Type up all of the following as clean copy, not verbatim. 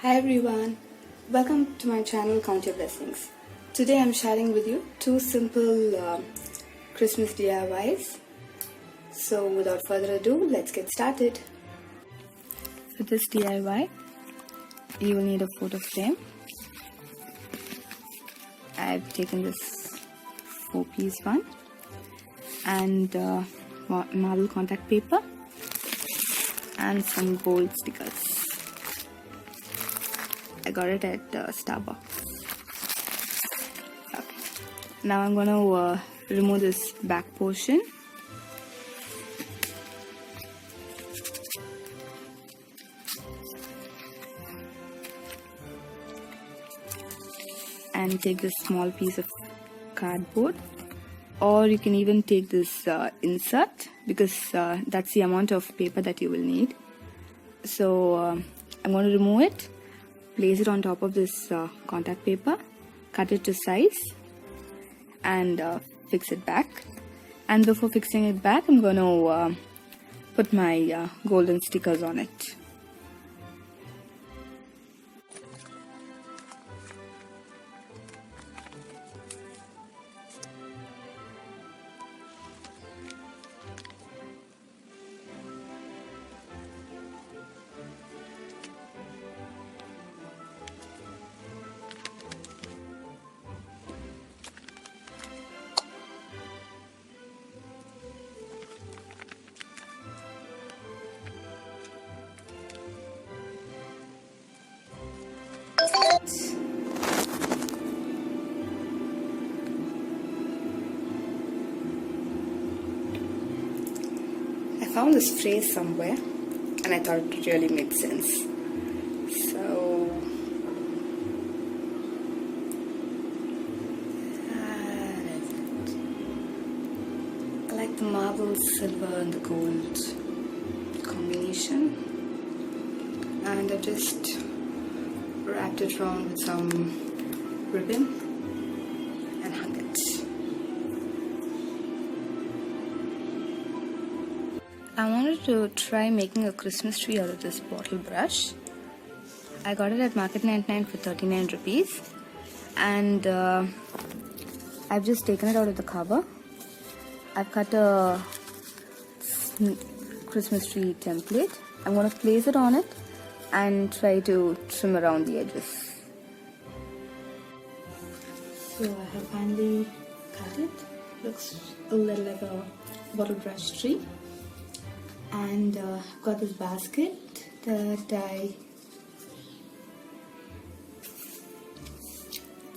Hi everyone, welcome to my channel Count Your Blessings. Today I'm sharing with you two simple Christmas DIYs. So without further ado, let's get started. For this DIY, you will need a photo frame. I've taken this 4-piece one and marble contact paper and some gold stickers. I got it at Starbucks. Okay. Now I'm going to remove this back portion. And take this small piece of cardboard, or you can even take this insert, because that's the amount of paper that you will need. So I'm going to remove it, place it on top of this contact paper, cut it to size and fix it back. And before fixing it back, I'm going to put my golden stickers on it. I found this phrase somewhere and I thought it really made sense. So that is it. I like the marble, silver and the gold combination, and I just wrapped it around with some ribbon and hung it. I wanted to try making a Christmas tree out of this bottle brush. I got it at Market 99 for 39 rupees, and I've just taken it out of the cover. I've cut a Christmas tree template. I'm going to place it on it and try to trim around the edges. So I have finally cut it. Looks a little like a bottle brush tree. And I've got this basket that let's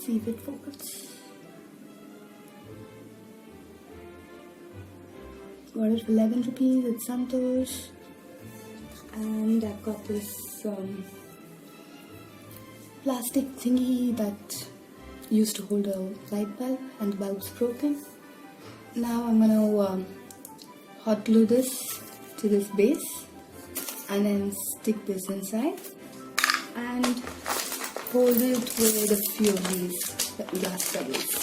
see if it focus. Got it for 11 rupees at Santosh. And I've got this plastic thingy that used to hold a light bulb, and the bulb's broken. Now I'm gonna hot glue this to this base and then stick this inside and hold it with a few of these glass bubbles.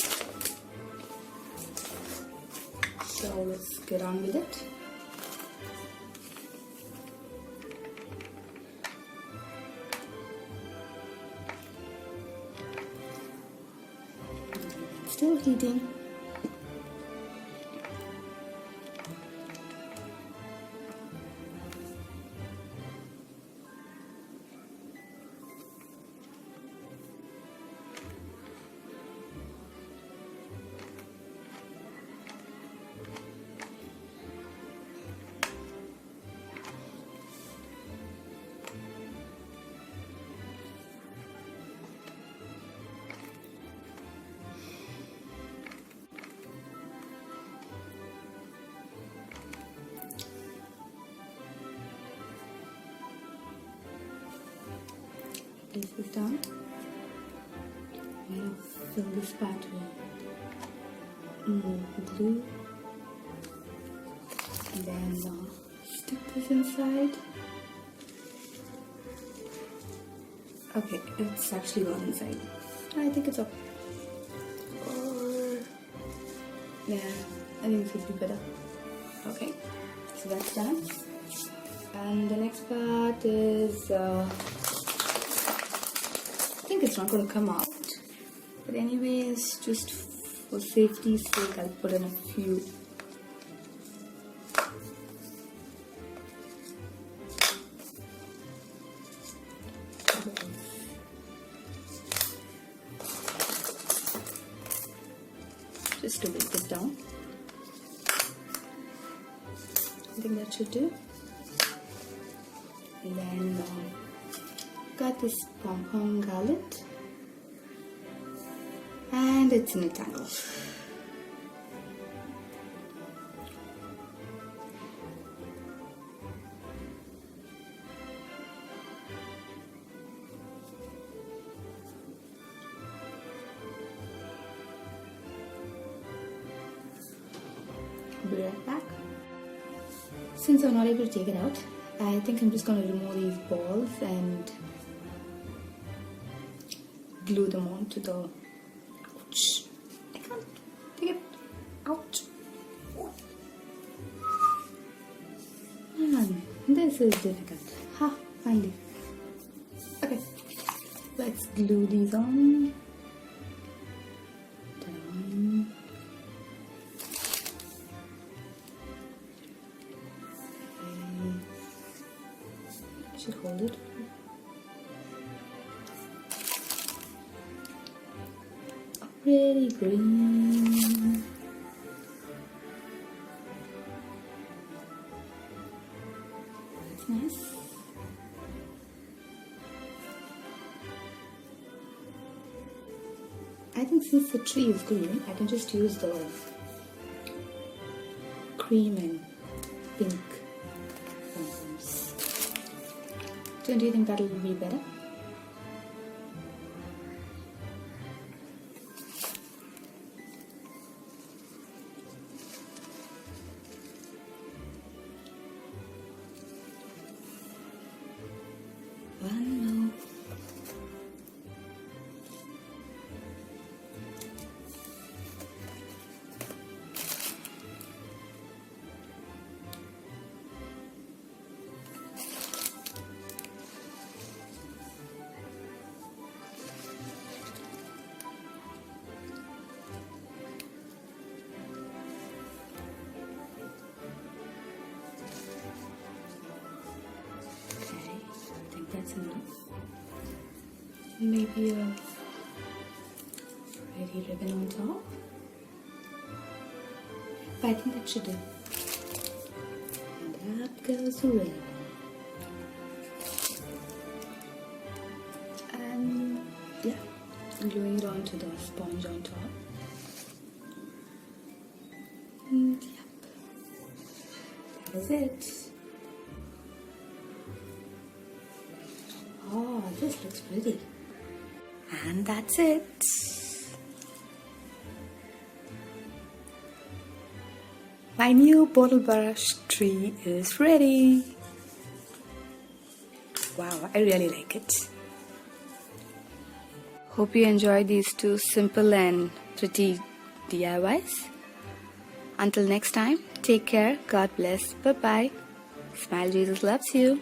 So let's get on with it. Still heating. Place this down. I'm going to fill this part with more glue, and then stick this inside. Okay, it's actually gone inside. I think it's up. Or yeah, I think it would be better. Okay, so that's done. And the next part is think it's not going to come out. But anyways, just for safety's sake, I'll put in a few. Just to weight it down. I think that should do. And then got this pom-pom garland. And it's in a tangle. Be right back. Since I'm not able to take it out, I think I'm just going to remove these balls and glue them onto the... Ouch! I can't take it out. Man, this is difficult. Ha! Finally. Okay, let's glue these on. Down. Should hold it. A pretty green. That's nice. I think since the tree is green, I can just use the cream and pink pom-poms. Don't you think that'll be better? One more. That's enough. Maybe a pretty ribbon on top. But I think that should do. And up goes the ribbon. And yeah, gluing it onto the sponge on top. And yep, that is it. Oh, this looks pretty. And that's it. My new bottle brush tree is ready. Wow, I really like it. Hope you enjoyed these two simple and pretty DIYs. Until next time, take care, God bless, bye-bye. Smile, Jesus loves you.